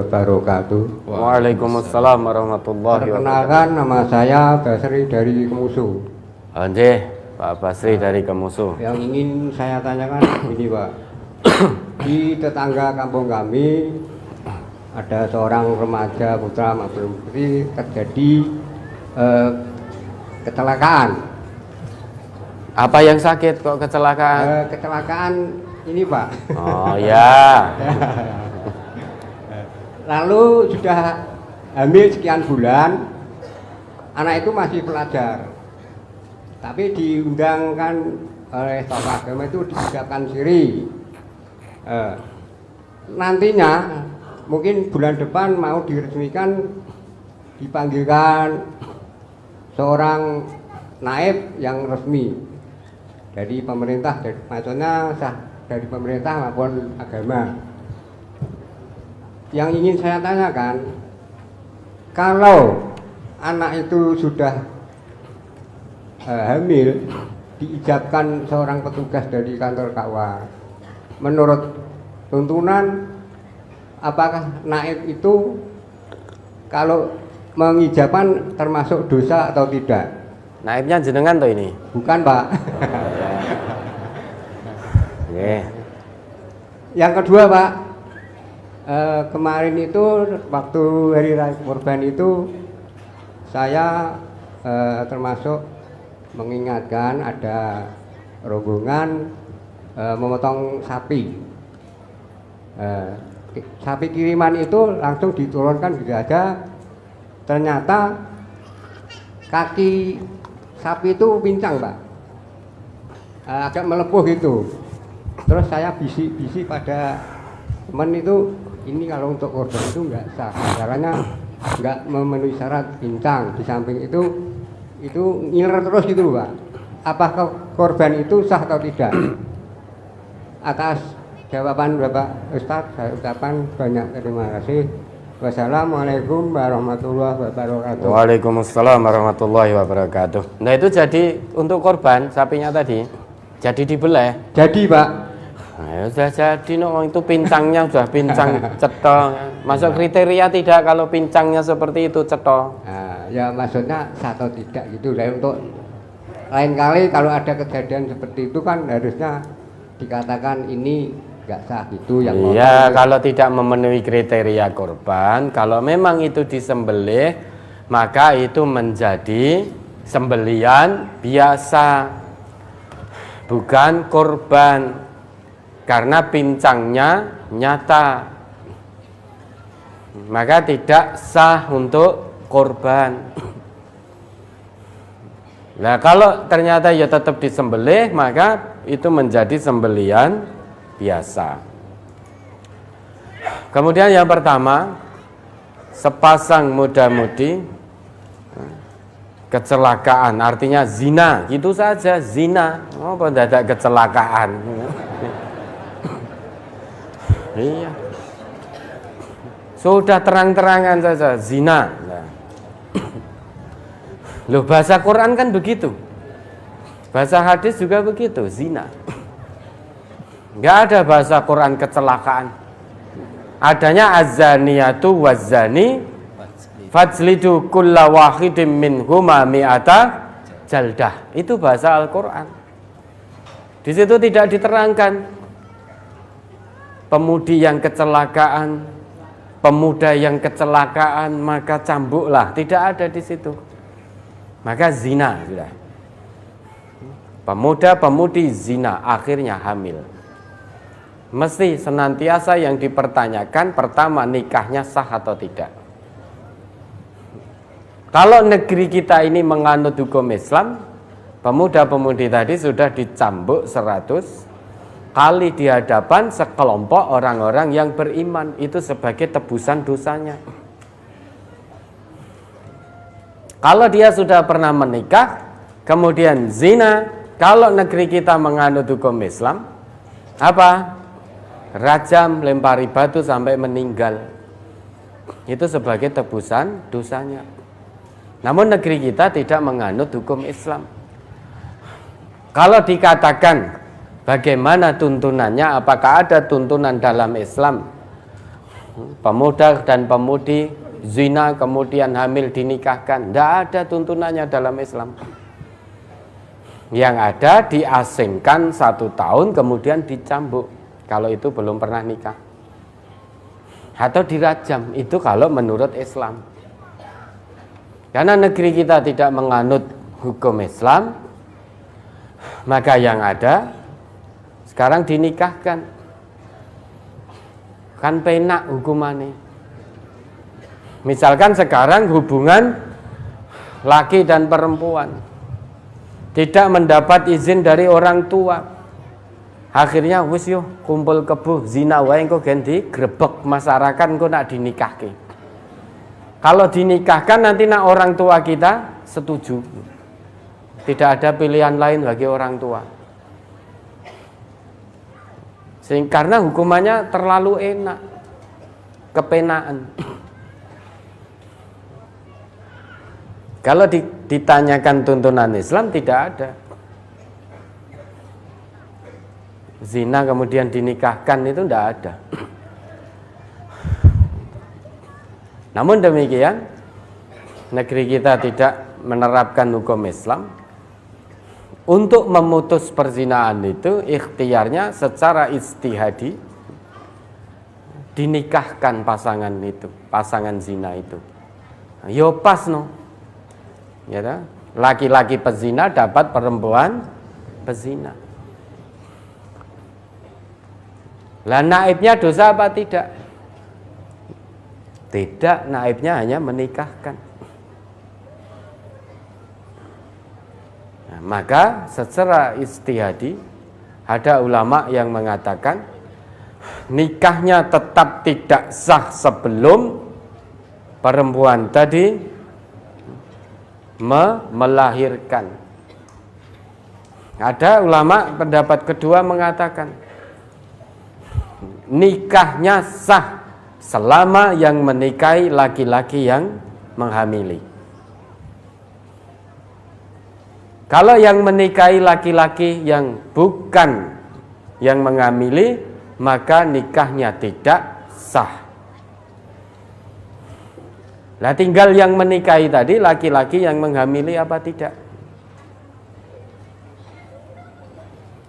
wabarakatuh. Waalaikumsalam warahmatullahi wabarakatuh. Perkenalkan, nama saya Basri dari Kemusu. Nggih, Pak Basri dari Kemusu. Yang ingin saya tanyakan ini Pak, di tetangga kampung kami ada seorang remaja putra maupun putri terjadi kecelakaan. Apa yang sakit kok kecelakaan? Kecelakaan ini Pak. Oh ya. Lalu sudah hamil sekian bulan, anak itu masih pelajar. Tapi diundangkan oleh tokoh agama itu diucapkan siri. Nantinya mungkin bulan depan mau diresmikan, dipanggilkan seorang naib yang resmi dari pemerintah, maksudnya sah dari pemerintah maupun agama. Yang ingin saya tanyakan, kalau anak itu sudah hamil, diijabkan seorang petugas dari kantor KUA, menurut tuntunan, apakah naib itu kalau mengijabkan termasuk dosa atau tidak? Naibnya jenengan toh ini? Bukan Pak. Yang kedua Pak, kemarin itu waktu hari raya kurban itu saya termasuk mengingatkan ada rombongan memotong sapi. Sapi kiriman itu langsung diturunkan gitu aja. Ternyata kaki sapi itu pincang Pak, agak melepuh gitu. Terus saya bisik-bisik pada teman itu, ini kalau untuk korban itu nggak sah, caranya nggak memenuhi syarat pincang. Di samping itu ngiler terus gitu Pak. Apakah korban itu sah atau tidak? Atas jawaban Bapak Ustadz saya ucapkan banyak terima kasih. Wassalamualaikum warahmatullahi wabarakatuh. Waalaikumsalam warahmatullahi wabarakatuh. Nah itu jadi untuk korban sapinya tadi jadi dibelah. Jadi Pak. Nah, sudah jadi no, itu pincangnya sudah pincang cetol. Masuk kriteria tidak kalau pincangnya seperti itu cetol? Nah, ya maksudnya satu tidak gitu. Dan untuk lain kali kalau ada kejadian seperti itu kan harusnya dikatakan ini nggak sah gitu yang iya, kalau tidak memenuhi kriteria korban, kalau memang itu disembelih maka itu menjadi sembelian biasa, bukan korban, karena pincangnya nyata, maka tidak sah untuk korban. Nah kalau ternyata ya tetap disembelih, maka itu menjadi sembelian biasa. Kemudian yang pertama, sepasang muda-mudi kecelakaan, artinya zina, gitu saja zina. Oh, mendadak kecelakaan. Iya. Sudah terang-terangan saja zina. Loh, bahasa Quran kan begitu. Bahasa hadis juga begitu, zina. Enggak ada bahasa Quran kecelakaan. Adanya az-zaniyatu waz-zani fajlidu kulla wahidin minhuma mi'ata jaldah. Itu bahasa Al-Qur'an. Di situ tidak diterangkan pemudi yang kecelakaan, pemuda yang kecelakaan maka cambuklah, tidak ada di situ. Maka zina sudah. Pemuda-pemudi zina akhirnya hamil. Mesti senantiasa yang dipertanyakan pertama nikahnya sah atau tidak. Kalau negeri kita ini menganut hukum Islam, pemuda-pemudi tadi sudah dicambuk 100 kali di hadapan sekelompok orang-orang yang beriman, itu sebagai tebusan dosanya. Kalau dia sudah pernah menikah kemudian zina, kalau negeri kita menganut hukum Islam, apa? Rajam, lempari batu sampai meninggal. Itu sebagai tebusan dosanya. Namun negeri kita tidak menganut hukum Islam. Kalau dikatakan bagaimana tuntunannya, apakah ada tuntunan dalam Islam pemuda dan pemudi zina kemudian hamil dinikahkan. Tidak ada tuntunannya dalam Islam. Yang ada diasingkan 1 tahun kemudian dicambuk kalau itu belum pernah nikah, atau dirajam, itu kalau menurut Islam. Karena negeri kita tidak menganut hukum Islam, maka yang ada sekarang dinikahkan, kan penak hukumannya. Misalkan sekarang hubungan laki dan perempuan tidak mendapat izin dari orang tua, akhirnya wis yo kumpul kebo zina wae engko ganti grebek masyarakat engko nak dinikahke. Kalau dinikahkan nanti nak orang tua kita setuju, tidak ada pilihan lain bagi orang tua. Karena hukumannya terlalu enak, kepenaan. Kalau ditanyakan tuntunan Islam tidak ada. Zina kemudian dinikahkan itu tidak ada. Namun demikian, negeri kita tidak menerapkan hukum Islam. Untuk memutus perzinahan itu ikhtiarnya secara istihadi dinikahkan pasangan itu, pasangan zina itu. Yo pas no. Ya, laki-laki pezina dapat perempuan pezina. Lah naibnya dosa apa tidak? Tidak, naibnya hanya menikahkan. Nah, maka secara istihadi ada ulama yang mengatakan nikahnya tetap tidak sah sebelum perempuan tadi melahirkan. Ada ulama pendapat kedua mengatakan nikahnya sah selama yang menikahi laki-laki yang menghamili. Kalau yang menikahi laki-laki yang bukan yang menghamili, maka nikahnya tidak sah. Lah tinggal yang menikahi tadi laki-laki yang menghamili apa tidak?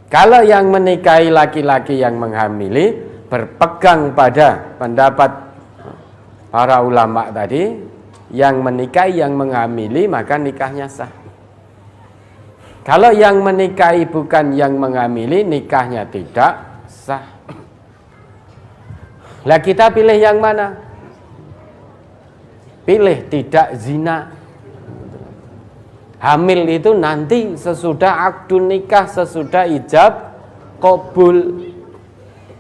Kalau yang menikahi laki-laki yang menghamili berpegang pada pendapat para ulama tadi, yang menikahi yang menghamili maka nikahnya sah. Kalau yang menikahi bukan yang menghamili, nikahnya tidak sah. Lah kita pilih yang mana? Pilih tidak zina. Hamil itu nanti sesudah akdu nikah, sesudah ijab qabul.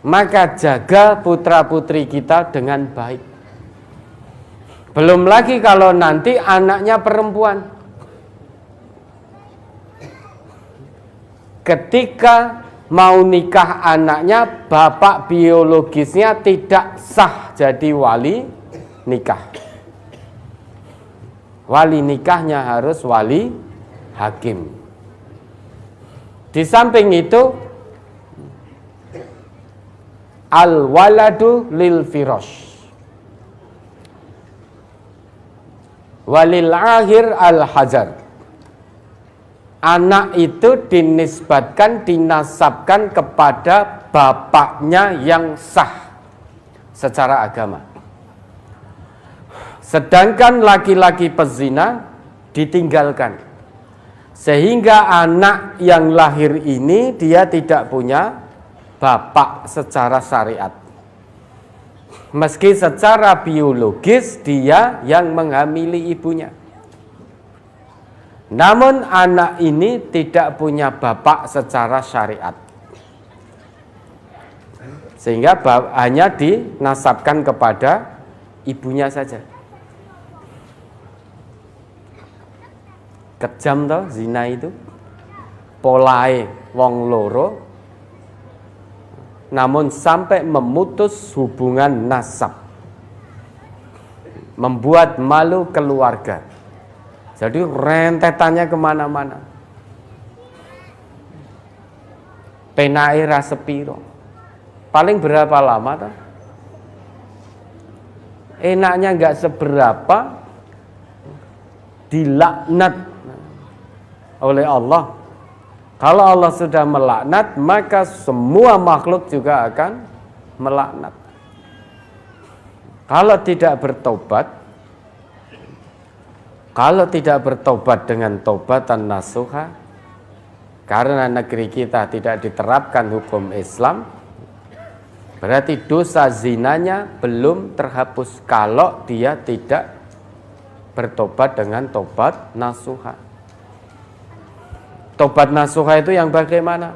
Maka jaga putra-putri kita dengan baik. Belum lagi kalau nanti anaknya perempuan. Ketika mau nikah anaknya, bapak biologisnya tidak sah jadi wali nikah. Wali nikahnya harus wali hakim. Di samping itu, al-waladu lil firash walil akhir al-hajar. Anak itu dinisbatkan, dinasabkan kepada bapaknya yang sah secara agama. Sedangkan laki-laki pezina ditinggalkan. Sehingga anak yang lahir ini dia tidak punya bapak secara syariat. Meski secara biologis dia yang menghamili ibunya. Namun anak ini tidak punya bapak secara syariat. Sehingga hanya dinasabkan kepada ibunya saja. Kejam toh zina itu, polae wong loro, namun sampai memutus hubungan nasab, membuat malu keluarga. Jadi rentetannya kemana-mana. Penai ra sepiro. Paling berapa lama toh? enaknya nggak seberapa, dilaknat oleh Allah. Kalau Allah sudah melaknat, maka semua makhluk juga akan melaknat. Kalau tidak bertobat dengan taubatan nasuha, karena negeri kita tidak diterapkan hukum Islam, berarti dosa zinanya belum terhapus kalau dia tidak bertobat dengan tobat nasuha. Tobat nasuha itu yang bagaimana?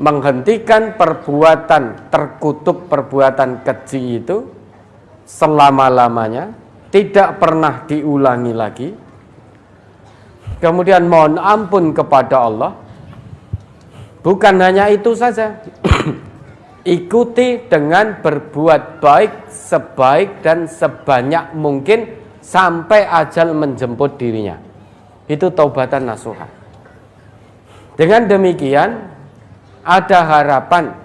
Menghentikan perbuatan terkutuk, perbuatan keji itu selama-lamanya, tidak pernah diulangi lagi. Kemudian mohon ampun kepada Allah. Bukan hanya itu saja. Ikuti dengan berbuat baik sebaik dan sebanyak mungkin sampai ajal menjemput dirinya. Itu taubatan nasuha. Dengan demikian, ada harapan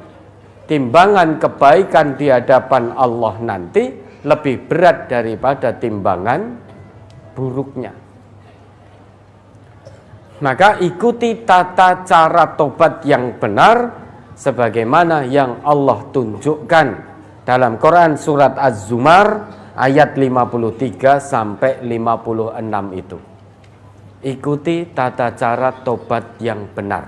timbangan kebaikan di hadapan Allah nanti lebih berat daripada timbangan buruknya. Maka ikuti tata cara tobat yang benar sebagaimana yang Allah tunjukkan dalam Quran surat Az-Zumar ayat 53 sampai 56 itu. Ikuti tata cara tobat yang benar.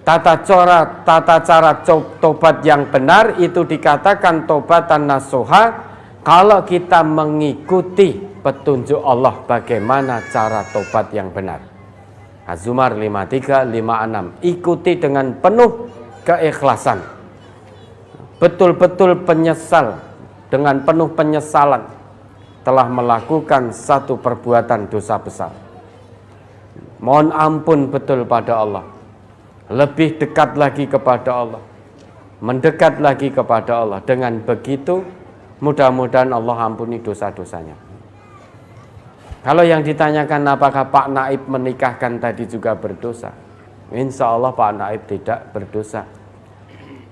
Tata cara tobat yang benar itu dikatakan tobatan nasuha kalau kita mengikuti petunjuk Allah bagaimana cara tobat yang benar. Az-Zumar 53, 56. Ikuti dengan penuh keikhlasan. Betul-betul penyesal, dengan penuh penyesalan telah melakukan satu perbuatan dosa besar. Mohon ampun betul pada Allah. Lebih dekat lagi kepada Allah. Mendekat lagi kepada Allah. Dengan begitu mudah-mudahan Allah ampuni dosa-dosanya. Kalau yang ditanyakan apakah Pak Naib menikahkan tadi juga berdosa? Insya Allah Pak Naib tidak berdosa.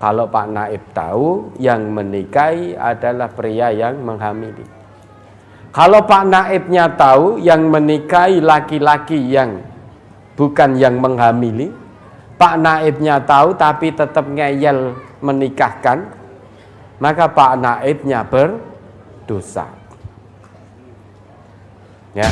Kalau Pak Naib tahu yang menikahi adalah pria yang menghamili. Kalau Pak Naibnya tahu yang menikahi laki-laki yang bukan yang menghamili, Pak Naibnya tahu tapi tetap ngeyel menikahkan, maka Pak Naibnya berdosa. Ya.